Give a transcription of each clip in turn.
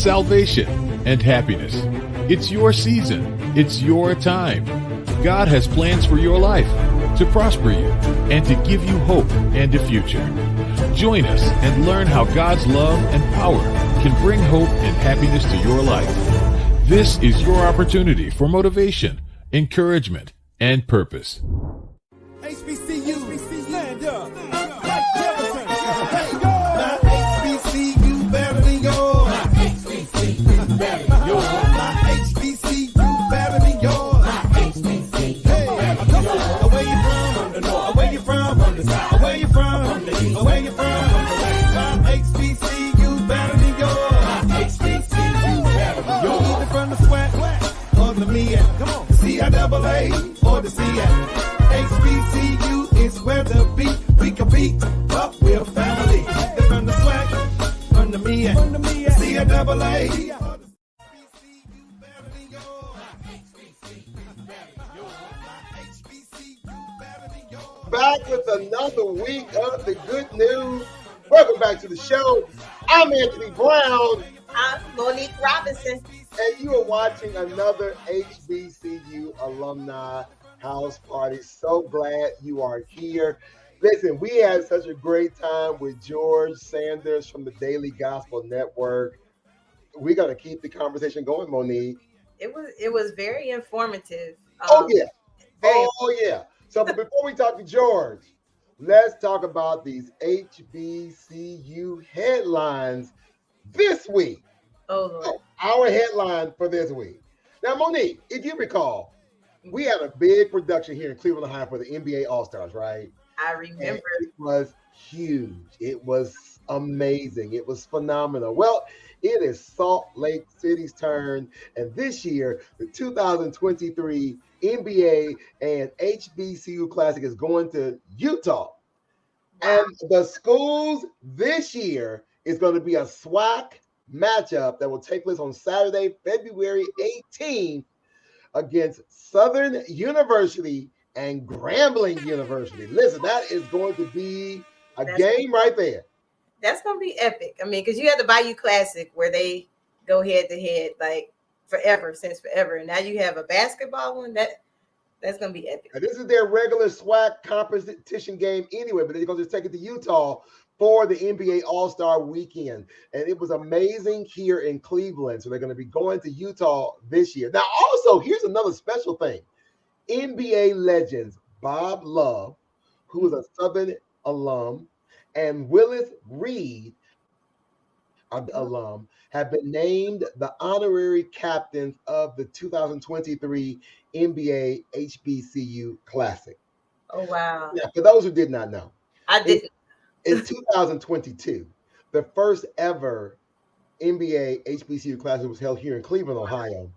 salvation and happiness. It's your season. It's your time. God has plans for your life to prosper you and to give you hope and a future. Join us and learn how God's love and power can bring hope and happiness to your life. This is your opportunity for motivation, encouragement, and purpose. HBCU, stand up. Like Jefferson. Hey, go. My HBCU better than yours. My HBCU better than yours. My HBCU better than yours. My HBCU better than yours. Where you from? From the north. Where you from? From the south. Where you from? From the east. Where you from? From the west. My HBCU better than yours. My HBCU better than yours. Either from the SWAC or the B.etter. Come on. The CIAA or the CF. HBCU is where the beat we compete, but we're family. They're from the SWAC, from the B.etter, CIAA. Back with another week of the good news. Welcome back to the show. I'm Anthony Brown. I'm Monique Robinson. And you are watching another HBCU alumni house party. So glad you are here. Listen, we had such a great time with George Sanders from the Daily Gospel Network. We're going to keep the conversation going, Monique. It was very informative. Oh, yeah. So before we talk to George, let's talk about these HBCU headlines this week. Oh, Lord. So our headline for this week. Now, Monique, if you recall, we had a big production here in Cleveland, Ohio for the NBA All-Stars, right? I remember. And it was huge. It was amazing. It was phenomenal. Well, it is Salt Lake City's turn. And this year, the 2023 NBA and HBCU Classic is going to Utah. And the schools this year is going to be a SWAC matchup that will take place on Saturday, February 18th against Southern University and Grambling University. Listen, that is going to be a game right there. That's going to be epic. I mean, because you had the Bayou Classic where they go head to head like since forever. And now you have a basketball one. That's going to be epic. And this is their regular SWAC competition game anyway, but they're going to just take it to Utah for the NBA All-Star Weekend. And it was amazing here in Cleveland. So they're going to be going to Utah this year. Now, also, here's another special thing. NBA legends Bob Love, who is a Southern alum, and Willis Reed, an alum, have been named the honorary captains of the 2023 NBA HBCU Classic. Oh, wow. Now, for those who did not know, I didn't. In 2022, the first ever NBA HBCU Classic was held here in Cleveland, Ohio,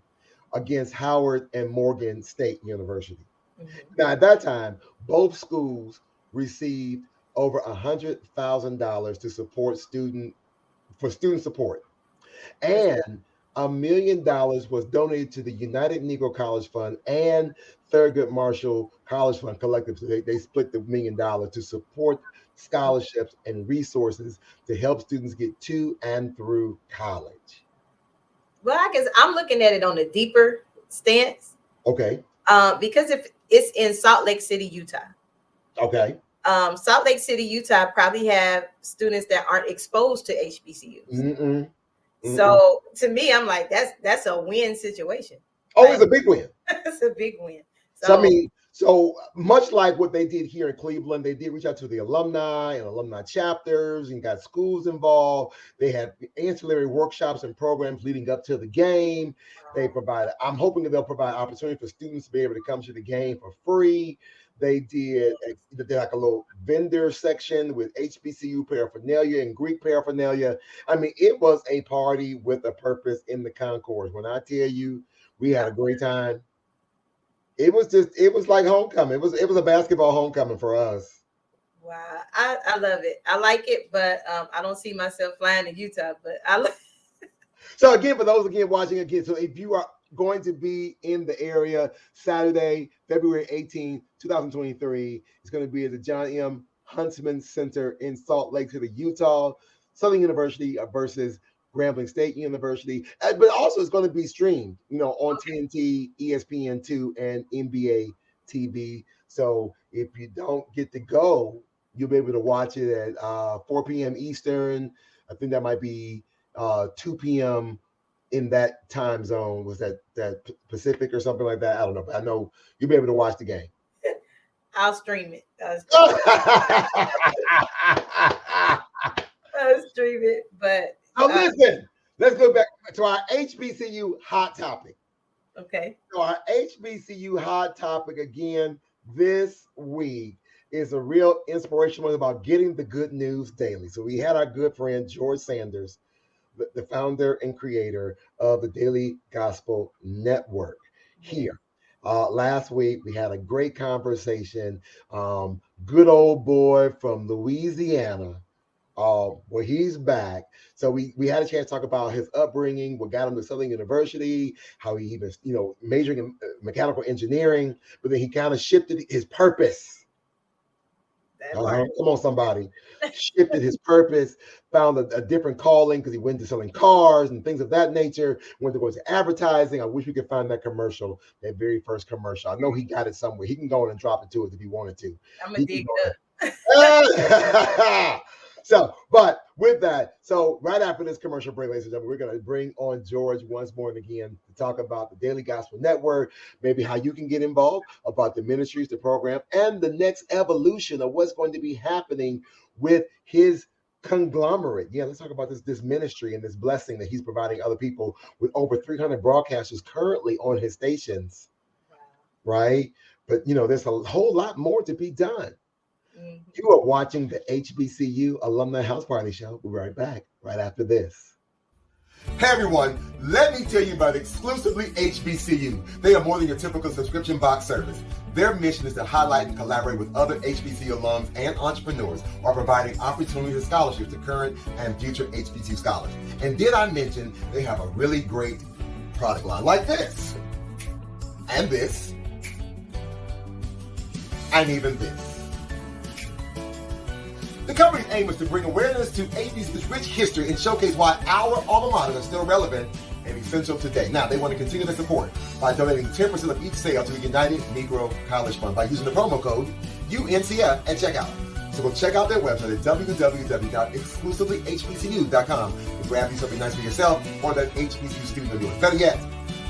against Howard and Morgan State University. Mm-hmm. Now, at that time, both schools received over $100,000 to support student support. And $1 million was donated to the United Negro College Fund and Thurgood Marshall College Fund collectively. They split the $1 million to support scholarships and resources to help students get to and through college. Well, I guess I'm looking at it on a deeper stance. Okay. Because if it's in Salt Lake City, Utah. Okay. Salt Lake City, Utah probably have students that aren't exposed to HBCUs. Mm-mm. So to me, I'm like, that's a win situation. Oh, it's a big win. It's a big win. So I mean, so much like what they did here in Cleveland, they did reach out to the alumni and alumni chapters and got schools involved. They had ancillary workshops and programs leading up to the game. They provided, I'm hoping that they'll provide opportunity for students to be able to come to the game for free. They did like a little vendor section with HBCU paraphernalia and Greek paraphernalia. I mean, it was a party with a purpose in the concourse. When I tell you, we had a great time. It was like homecoming. It was a basketball homecoming for us. Wow. I love it. I like it, but I don't see myself flying to Utah, but I love it. So again, for those watching again, so if you are going to be in the area Saturday, February 18, 2023, it's going to be at the John M. Huntsman Center in Salt Lake City, Utah. Southern University versus Grambling State University, but also it's going to be streamed, on TNT, ESPN2, and NBA TV. So if you don't get to go, you'll be able to watch it at 4 p.m. Eastern. I think that might be 2 p.m. in that time zone. Was that Pacific or something like that? I don't know, but I know you'll be able to watch the game. I'll stream it. I'll stream it, but so listen, let's go back to our HBCU hot topic. Okay. So our HBCU hot topic again this week is a real inspirational about getting the good news daily. So we had our good friend George Sanders, the founder and creator of the Daily Gospel Network, here. Last week we had a great conversation. Good old boy from Louisiana. Well, he's back. So we had a chance to talk about his upbringing, what got him to Southern University, how he even, majoring in mechanical engineering, but then he kind of shifted his purpose. Come on, somebody. Shifted his purpose, found a different calling because he went to selling cars and things of that nature, went to go to advertising. I wish we could find that commercial, that very first commercial. I know he got it somewhere. He can go in and drop it to us if he wanted to. I'm going to dig it up. So, but with that, so right after this commercial break, ladies and gentlemen, we're going to bring on George once more and again to talk about the Daily Gospel Network, maybe how you can get involved, about the ministries, the program, and the next evolution of what's going to be happening with his conglomerate. Yeah, let's talk about this ministry and this blessing that he's providing other people with over 300 broadcasters currently on his stations. Wow. Right? But, there's a whole lot more to be done. You are watching the HBCU Alumni House Party Show. We'll be right back right after this. Hey everyone, let me tell you about Exclusively HBCU. They are more than your typical subscription box service. Their mission is to highlight and collaborate with other HBCU alums and entrepreneurs while providing opportunities and scholarships to current and future HBCU scholars. And did I mention they have a really great product line like this, and this, and even this. The company's aim is to bring awareness to HBCU's rich history and showcase why our alma mater is still relevant and essential today. Now, they want to continue their support by donating 10% of each sale to the United Negro College Fund by using the promo code UNCF at checkout. So go check out their website at www.exclusivelyyhbcu.com and grab you something nice for yourself or that HBCU student of yours. Better yet,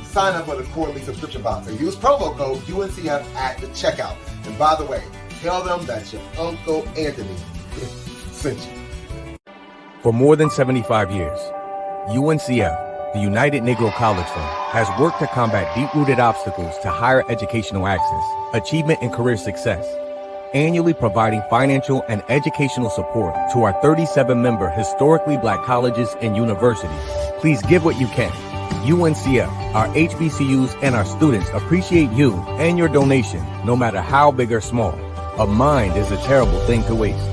sign up for the quarterly subscription box and use promo code UNCF at the checkout. And by the way, tell them that your Uncle Anthony sent you. For more than 75 years, UNCF, the United Negro College Fund, has worked to combat deep-rooted obstacles to higher educational access, achievement, and career success, annually providing financial and educational support to our 37-member historically Black colleges and universities. Please give what you can. UNCF, our HBCUs, and our students appreciate you and your donation, no matter how big or small. A mind is a terrible thing to waste.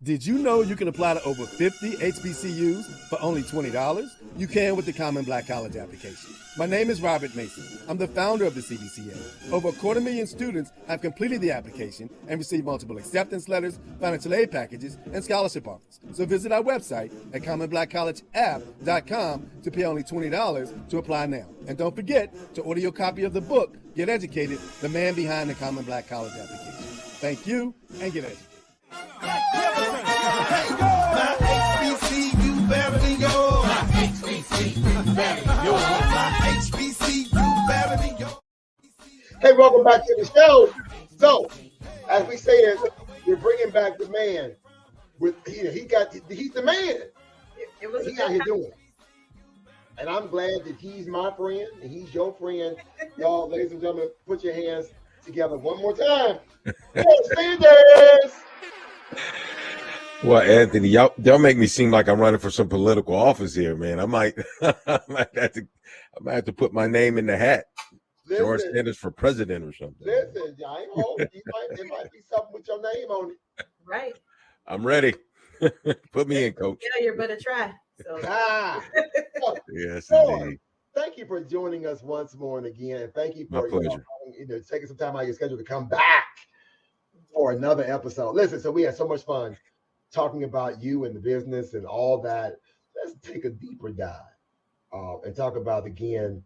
Did you know you can apply to over 50 HBCUs for only $20? You can with the Common Black College application. My name is Robert Mason. I'm the founder of the CBCA. Over 250,000 students have completed the application and received multiple acceptance letters, financial aid packages, and scholarship offers. So visit our website at commonblackcollegeapp.com to pay only $20 to apply now. And don't forget to order your copy of the book, Get Educated, The Man Behind the Common Black College Application. Thank you, and get educated. My HBCU better than yours. My HBCU better than yours. My HBCU better than yours. Hey, welcome back to the show. So, as we say that, we're bringing back the man. He's the man. He out here doing it. And I'm glad that he's my friend and he's your friend. Y'all, ladies and gentlemen, put your hands together one more time. Sanders. Well, Anthony, y'all make me seem like I'm running for some political office here, man. I might have to put my name in the hat. Listen, George Sanders for president or something. Listen, I ain't holding. There might be something with your name on it. Right. I'm ready. Put me in, coach. Yeah, you better try. So. Yes, indeed. Thank you for joining us once more and again. And thank you for taking some time out of your schedule to come back for another episode. Listen, so we had so much fun talking about you and the business and all that. let's take a deeper dive and talk about again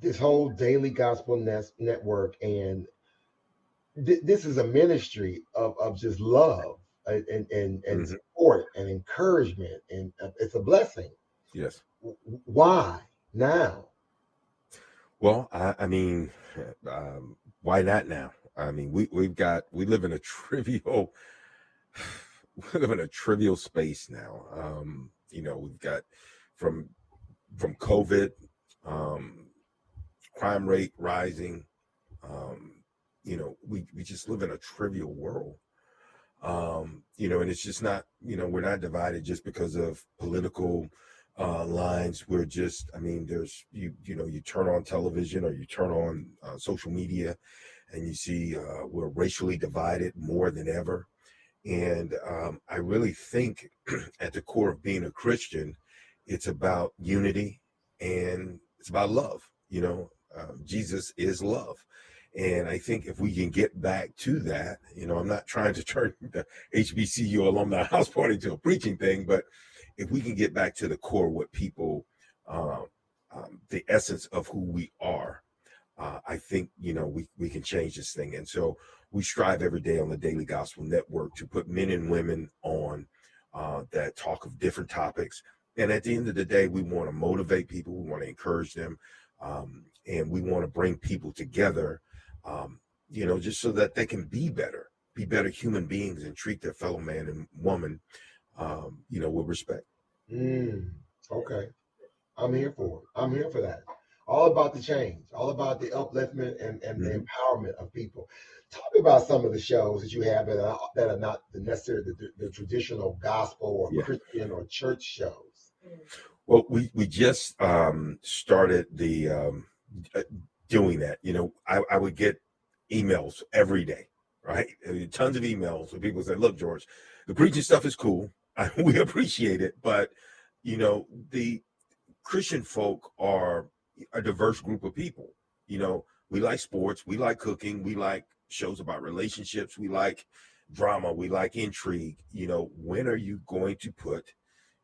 this whole daily gospel network. And this is a ministry of just love and support and encouragement, and it's a blessing. Yes. Why now? Well, I mean, why not now? I mean, we live in a trivial space now. We've got from COVID, crime rate rising. We just live in a trivial world. And it's just not, we're not divided just because of political lines. We're just, there's, you turn on television or you turn on social media and you see we're racially divided more than ever. And I really think at the core of being a Christian, it's about unity and it's about love. Jesus is love. And I think if we can get back to that, I'm not trying to turn the HBCU alumni house party into a preaching thing, but if we can get back to the core, what people, the essence of who we are, I think, we can change this thing. And so we strive every day on the Daily Gospel Network to put men and women on that talk of different topics. And at the end of the day, we want to motivate people. We want to encourage them. And we want to bring people together, just so that they can be better human beings and treat their fellow man and woman, with respect. Okay. I'm here for it. I'm here for that. All about the change, all about the upliftment and the empowerment of people. Talk about some of the shows that you have that are not necessarily the traditional gospel or Christian or church shows. Well, we just started the doing that. I would get emails every day, right? Tons of emails where people say, look, George, the preaching stuff is cool. We appreciate it. But, the Christian folk are a diverse group of people. We like sports. We like cooking. We like shows about relationships. We like drama. We like intrigue. When are you going to put,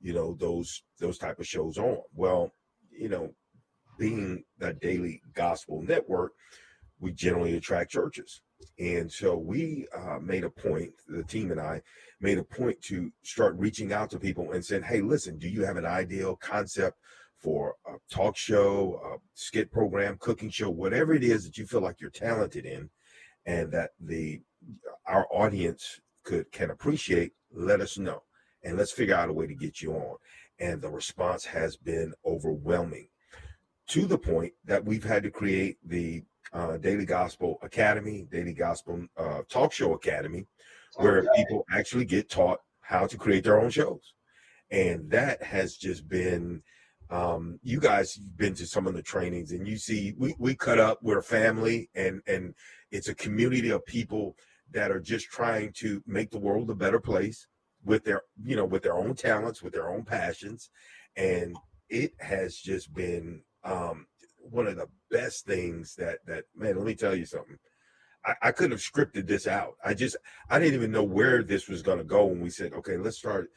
those type of shows on? Well, being a daily gospel network, we generally attract churches. And so we made a point, the team and I made a point to start reaching out to people and saying, hey, listen, do you have an ideal concept for a talk show, a skit program, cooking show, whatever it is that you feel like you're talented in and that our audience can appreciate? Let us know. And let's figure out a way to get you on. And the response has been overwhelming, to the point that we've had to create the Daily Gospel Academy, Daily Gospel Talk Show Academy, where people actually get taught how to create their own shows. And that has just been, you guys have been to some of the trainings and you see we cut up, we're a family, and it's a community of people that are just trying to make the world a better place with their own talents, with their own passions. And it has just been one of the best things that man, let me tell you something. I couldn't have scripted this out. I didn't even know where this was going to go when we said, okay, let's start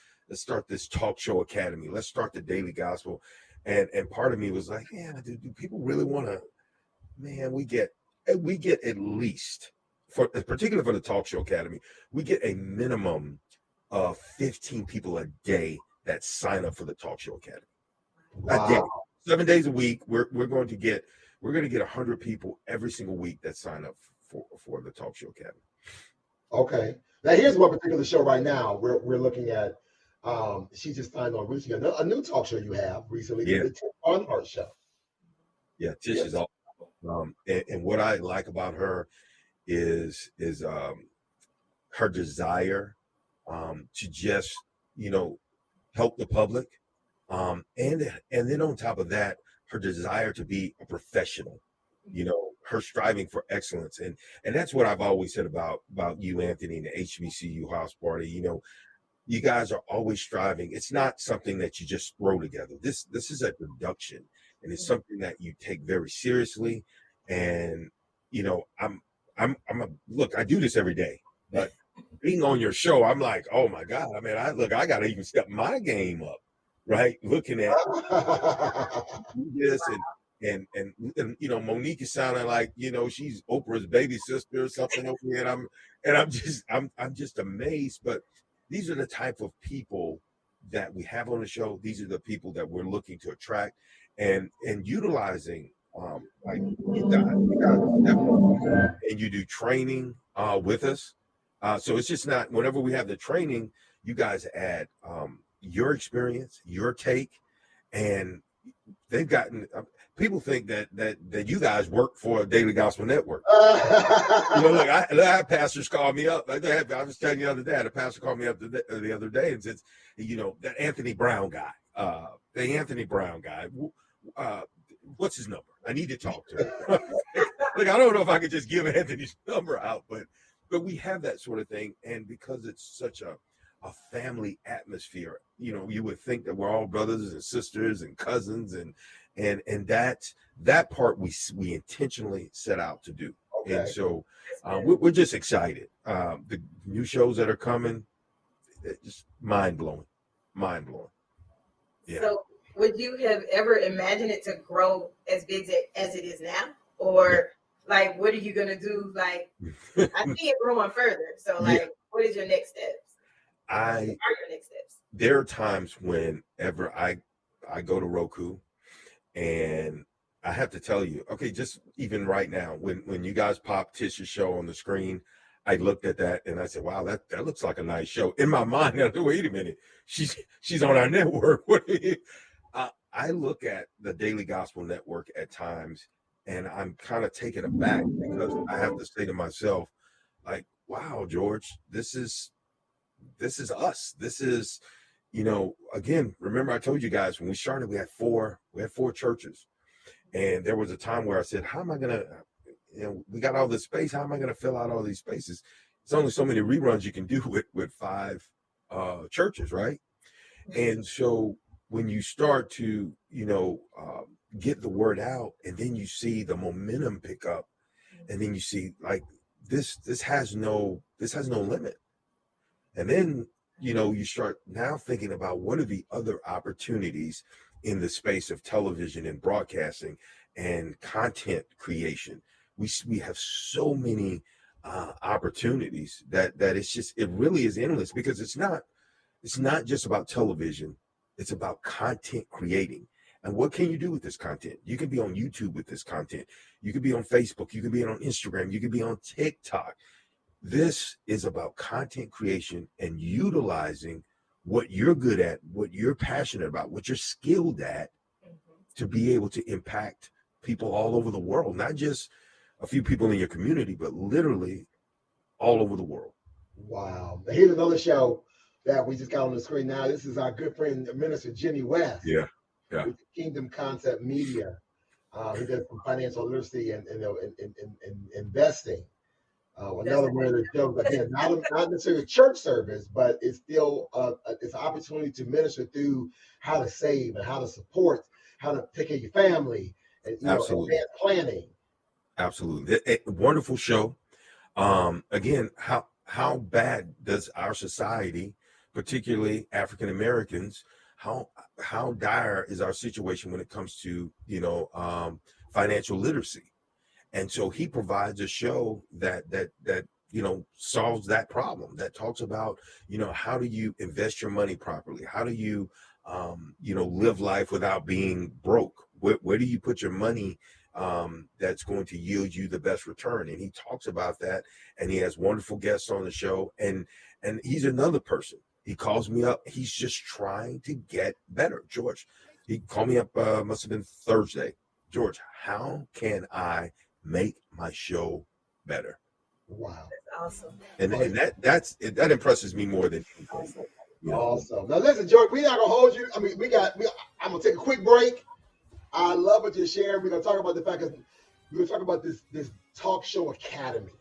this talk show academy. Let's start the Daily Gospel. And part of me was like, yeah, do people really want to, man, we get at least, particularly for the Talk Show Academy, we get a minimum of 15 people a day that sign up for the Talk Show Academy. Wow. A day, 7 days a week. We're going to get 100 people every single week that sign up for the Talk Show Academy. Okay. Now here's one particular show right now. We're looking at. She just signed on recently a new talk show you have recently. Yeah. The Tish Barnhart Show. Yeah, Tish is awesome. And what I like about her is her desire to just help the public, and then on top of that, her desire to be a professional. Her striving for excellence, and that's what I've always said about you, Anthony, and the HBCU house party. You guys are always striving. It's not something that you just throw together. This is a production, and it's something that you take very seriously. And look, I do this every day, but being on your show, I'm like, oh my God. I mean, I got to even step my game up, right? Looking at this and you know, Monique is sounding like, you know, she's Oprah's baby sister or something over here. And I'm just amazed. But these are the type of people that we have on the show. These are the people that we're looking to attract and utilizing. Like you guys step up and you do training with us. So it's just not whenever we have the training, you guys add your experience, your take, and they've gotten people think that you guys work for a Daily Gospel Network. You know, look, I had pastors call me up. Like I was telling you the other day, a pastor called me up the other day and says, you know, that Anthony Brown guy, what's his number? I need to talk to him. Like, I don't know if I could just give Anthony's number out, but we have that sort of thing. And because it's such a family atmosphere, you know, you would think that we're all brothers and sisters and cousins and that part we intentionally set out to do. Okay. And so we're just excited. The new shows that are coming, just mind blowing. Yeah. So would you have ever imagined it to grow as big as it is now? Or like, what are you going to do? Like, I see it growing further. So like, what is your next steps? What are your next steps? There are times whenever I go to Roku and I have to tell you, okay, just even right now, when you guys pop Tish's show on the screen, I looked at that and I said, wow, that looks like a nice show. In my mind, I said, wait a minute, she's on our network. I look at the Daily Gospel Network at times and I'm kind of taken aback because I have to say to myself, like, wow, George, this is us. This is, you know, again, remember I told you guys when we started, we had four churches. And there was a time where I said, how am I going to, you know, we got all this space. How am I going to fill out all these spaces? It's only so many reruns you can do with 5 churches, right? And so when you start to, you know, get the word out and then you see the momentum pick up and then you see like this has no limit. And then, you know, you start now thinking about what are the other opportunities in the space of television and broadcasting and content creation. We have so many opportunities that it really is endless because it's not just about television. It's about content creating. And what can you do with this content? You can be on YouTube with this content. You can be on Facebook. You can be on Instagram. You can be on TikTok. This is about content creation and utilizing what you're good at, what you're passionate about, what you're skilled at to be able to impact people all over the world, not just a few people in your community, but literally all over the world. Wow. Here's another show that we just got on the screen now. This is our good friend, Minister Jimmy West. Yeah. With Kingdom Concept Media. He does some financial literacy and investing. Another one of the shows, again, not necessarily a church service, but it's still it's an opportunity to minister through how to save and how to support, how to take care of your family, and Absolutely. Advanced planning. Absolutely, a wonderful show. Again, how bad does our society, particularly African Americans, how dire is our situation when it comes to financial literacy? And so he provides a show that solves that problem, that talks about how do you invest your money properly, how do you live life without being broke, where do you put your money that's going to yield you the best return. And he talks about that, and he has wonderful guests on the show, and he's another person. He calls me up, he's just trying to get better. George, he called me up, must have been Thursday. George, how can I make my show better? Wow, that's awesome. And that impresses me more than anything. Awesome. Now listen, George, we're not gonna hold you. I mean, I'm gonna take a quick break. I love what you're sharing. We're gonna talk about the fact that we're gonna talk about this talk show academy.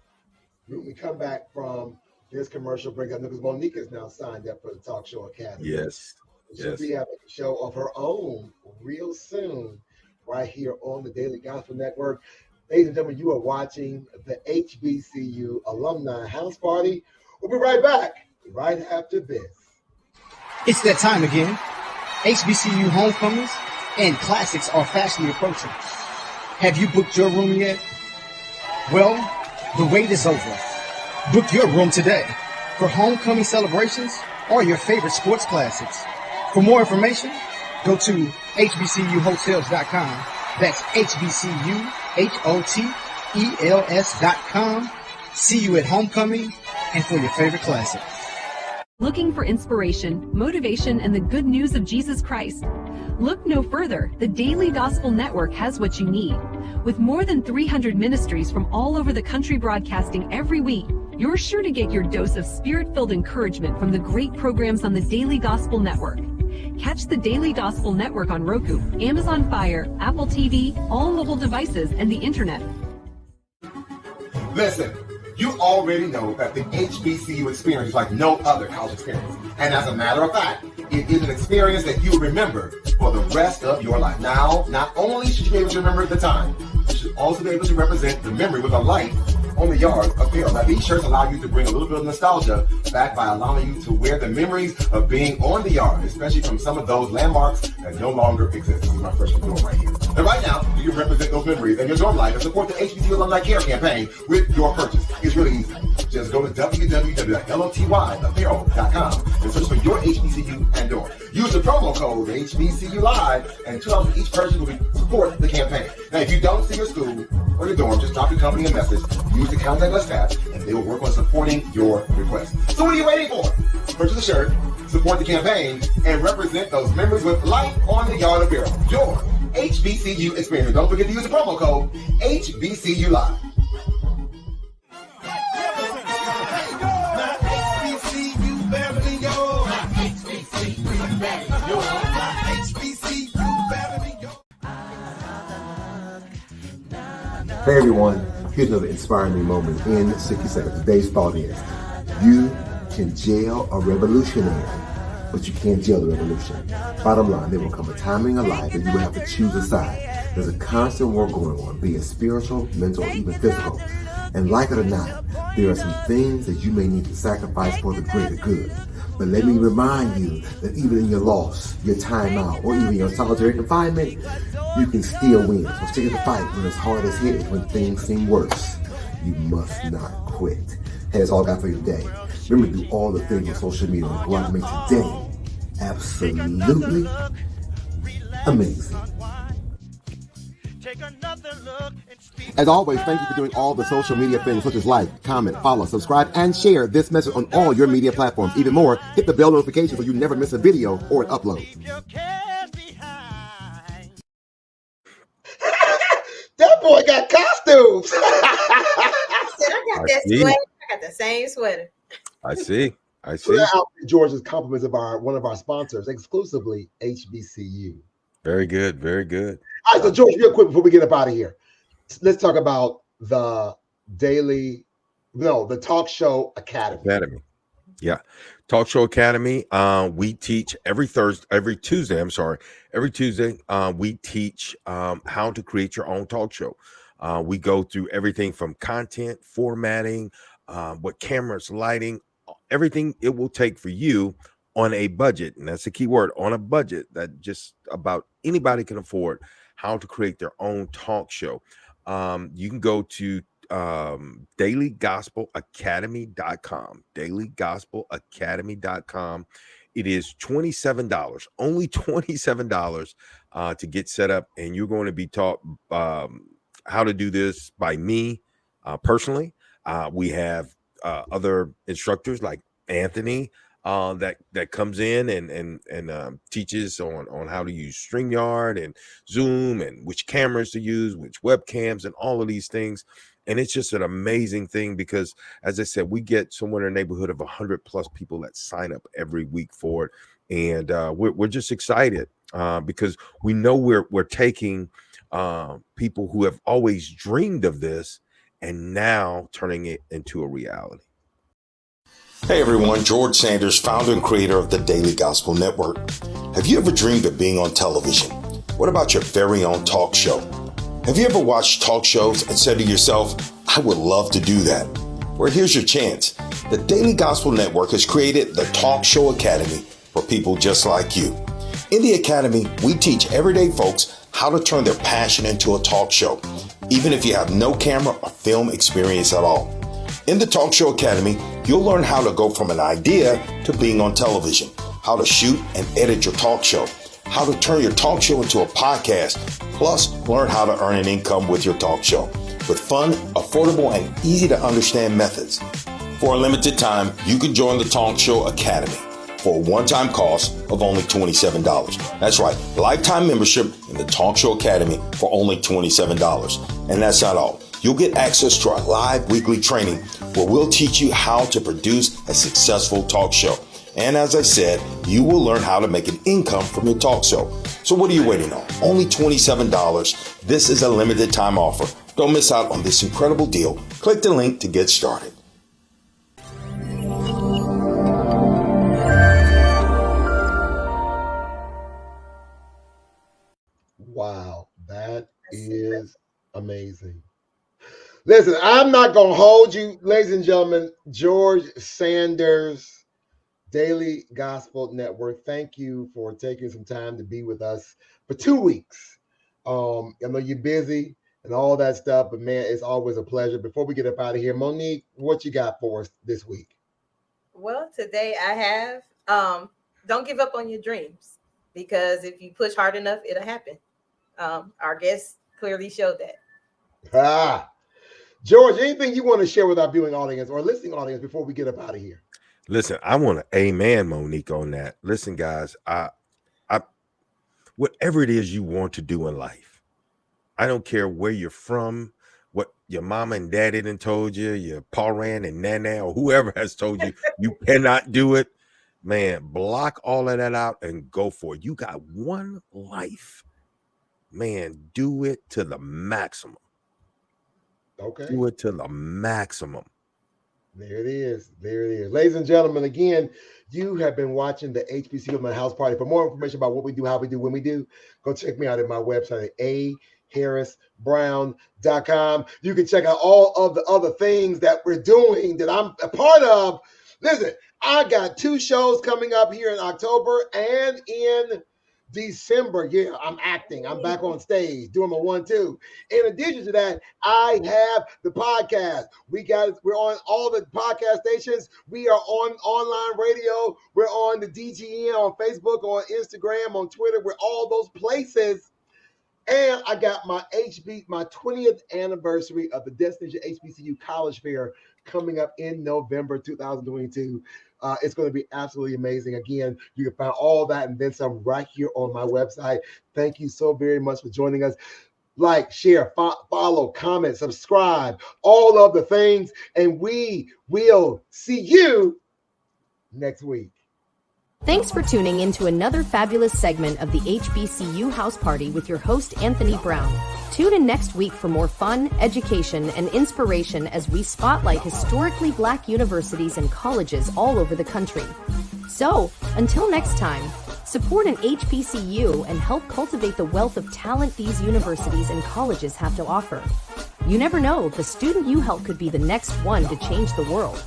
When we come back from this commercial break, I know because Monique is now signed up for the talk show academy. Yes. She'll be having a show of her own real soon, right here on the Daily Gospel Network. Ladies and gentlemen, you are watching the HBCU Alumni House Party. We'll be right back right after this. It's that time again. HBCU homecomings and classics are fastly approaching. Have you booked your room yet? Well, the wait is over. Book your room today for homecoming celebrations or your favorite sports classics. For more information, go to hbcuhotels.com. That's hbcuhotels.com. See you at homecoming and for your favorite classic. Looking for inspiration, motivation, and the good news of Jesus Christ? Look no further. The Daily Gospel Network has what you need. With more than 300 ministries from all over the country broadcasting every week, you're sure to get your dose of spirit-filled encouragement from the great programs on the Daily Gospel Network. Catch the Daily Gospel Network on Roku, Amazon Fire, Apple TV, all mobile devices, and the internet. Listen, you already know that the HBCU experience is like no other college experience. And as a matter of fact, it is an experience that you will remember for the rest of your life. Now, not only should you be able to remember the time, you should also be able to represent the memory with a light on the yard apparel. Now, these shirts allow you to bring a little bit of nostalgia back by allowing you to wear the memories of being on the yard, especially from some of those landmarks that no longer exist. This is my freshman dorm right here. And right now, you can represent those memories in your dorm life and support the HBCU Alumni Care campaign with your purchase. It's really easy. Just go to www.lotapparel.com and search for your HBCU and dorm. Use the promo code HBCU Live, and $2 each purchase will support the campaign. Now, if you don't see your school or your dorm, just drop your company a message. Use the Contact Us tab, and they will work on supporting your request. So what are you waiting for? Purchase a shirt, support the campaign, and represent those memories with light on the yard apparel. Your HBCU experience. Don't forget to use the promo code HBCU Live. Hey everyone, here's another inspiring me moment in 60 seconds. Today's thought is, you can jail a revolutionary, but you can't jail the revolution. Bottom line, there will come a time in your life that you will have to choose a side. There's a constant war going on, be it spiritual, mental, or even physical. And like it or not, there are some things that you may need to sacrifice for the greater good. But let me remind you that even in your loss, your time out, or even your solitary confinement, you can still win. So stick at the fight when it's hard as hit, when things seem worse. You must not quit. Hey, that's all I got for you today. Remember to do all the things on social media and go out and make today absolutely amazing. As always, thank you for doing all the social media things such as like, comment, follow, subscribe, and share this message on all your media platforms. Even more, hit the bell notification so you never miss a video or an upload. That boy got costumes. I got that sweater. I got the same sweater. I see. George's compliments of one of our sponsors, exclusively HBCU. Very good. Very good. All right, so George, real quick before we get up out of here, let's talk about the Talk Show Academy. Yeah. Talk Show Academy. We teach every Tuesday. We teach how to create your own talk show. We go through everything from content, formatting, what cameras, lighting, everything it will take for you on a budget. And that's the key word, on a budget that just about anybody can afford, how to create their own talk show. You can go to dailygospelacademy.com, dailygospelacademy.com. It is $27, only $27 to get set up, and you're going to be taught how to do this by me personally. We have other instructors like Anthony that comes in and teaches on how to use StreamYard and Zoom and which cameras to use, which webcams, and all of these things. And it's just an amazing thing because, as I said, we get somewhere in the neighborhood of 100 plus people that sign up every week for it. And we're just excited because we know we're taking people who have always dreamed of this and now turning it into a reality. Hey everyone, George Sanders, founder and creator of the Daily Gospel Network. Have you ever dreamed of being on television? What about your very own talk show? Have you ever watched talk shows and said to yourself, I would love to do that? Well, here's your chance. The Daily Gospel Network has created the Talk Show Academy for people just like you. In the Academy, we teach everyday folks how to turn their passion into a talk show, even if you have no camera or film experience at all. In the Talk Show Academy, you'll learn how to go from an idea to being on television, how to shoot and edit your talk show, how to turn your talk show into a podcast, plus learn how to earn an income with your talk show with fun, affordable, and easy to understand methods. For a limited time, you can join the Talk Show Academy for a one-time cost of only $27. That's right, lifetime membership in the Talk Show Academy for only $27. And that's not all. You'll get access to our live weekly training where we'll teach you how to produce a successful talk show. And as I said, you will learn how to make an income from your talk show. So what are you waiting on? Only $27. This is a limited time offer. Don't miss out on this incredible deal. Click the link to get started. Wow, that is amazing. Listen, I'm not going to hold you, ladies and gentlemen. George Sanders, Daily Gospel Network, thank you for taking some time to be with us for 2 weeks. I know you're busy and all that stuff, but man, it's always a pleasure. Before we get up out of here, Monique, what you got for us this week? Well, today I have, don't give up on your dreams, because if you push hard enough, it'll happen. Our guests clearly showed that. George, anything you want to share with our viewing audience or listening audience before we get up out of here? Listen, I want to amen Monique on that. Listen, guys, I whatever it is you want to do in life, I don't care where you're from, what your mama and daddy done told you, your Paran and Nana or whoever has told you you cannot do it. Man, block all of that out and go for it. You got one life. Man, do it to the maximum. Okay. Do it to the maximum. There it is. There it is. Ladies and gentlemen, again, you have been watching the HBCU Alumni House Party. For more information about what we do, how we do, when we do, go check me out at my website at aharrisbrown.com. You can check out all of the other things that we're doing that I'm a part of. Listen, I got 2 shows coming up here in October and in December. Yeah, I'm acting. I'm back on stage doing my 1-2. In addition to that, I have the podcast. We're on all the podcast stations. We are on online radio. We're on the DGN, on Facebook, on Instagram, on Twitter. We're all those places. And I got my 20th anniversary of the Destination HBCU College Fair coming up in November 2022. It's going to be absolutely amazing. Again, you can find all that and then some right here on my website. Thank you so very much for joining us. Like, share, follow, comment, subscribe, all of the things. And we will see you next week. Thanks for tuning into another fabulous segment of the HBCU House Party with your host, Anthony Brown. Tune in next week for more fun, education, and inspiration as we spotlight historically Black universities and colleges all over the country. So, until next time, support an HBCU and help cultivate the wealth of talent these universities and colleges have to offer. You never know, the student you help could be the next one to change the world.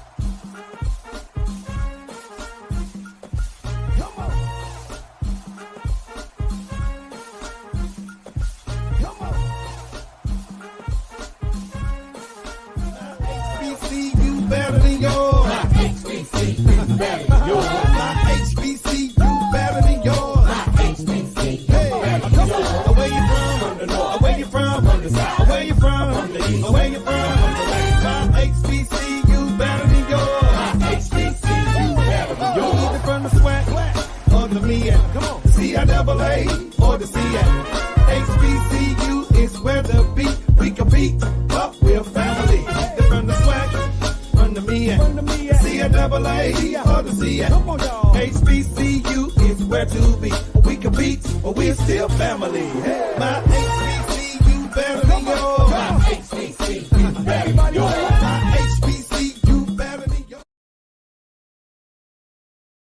Better than yours. My HBCU better than yours. My HBCU better than yours. My HBCU better than yours. Where you from? From the north. Where you from? From the south. Where you from? From the east. Where you from? From the west. My HBCU better than yours. My HBCU better than yours. Either from the SWAC or the MEAC. Come on. The CIAA or the CIAC. HBCU is where the beat we compete, but we're family. Either from the SWAC. CIAA or the CIAC. HBCU is where to be. We compete, but we're still family. My HBCU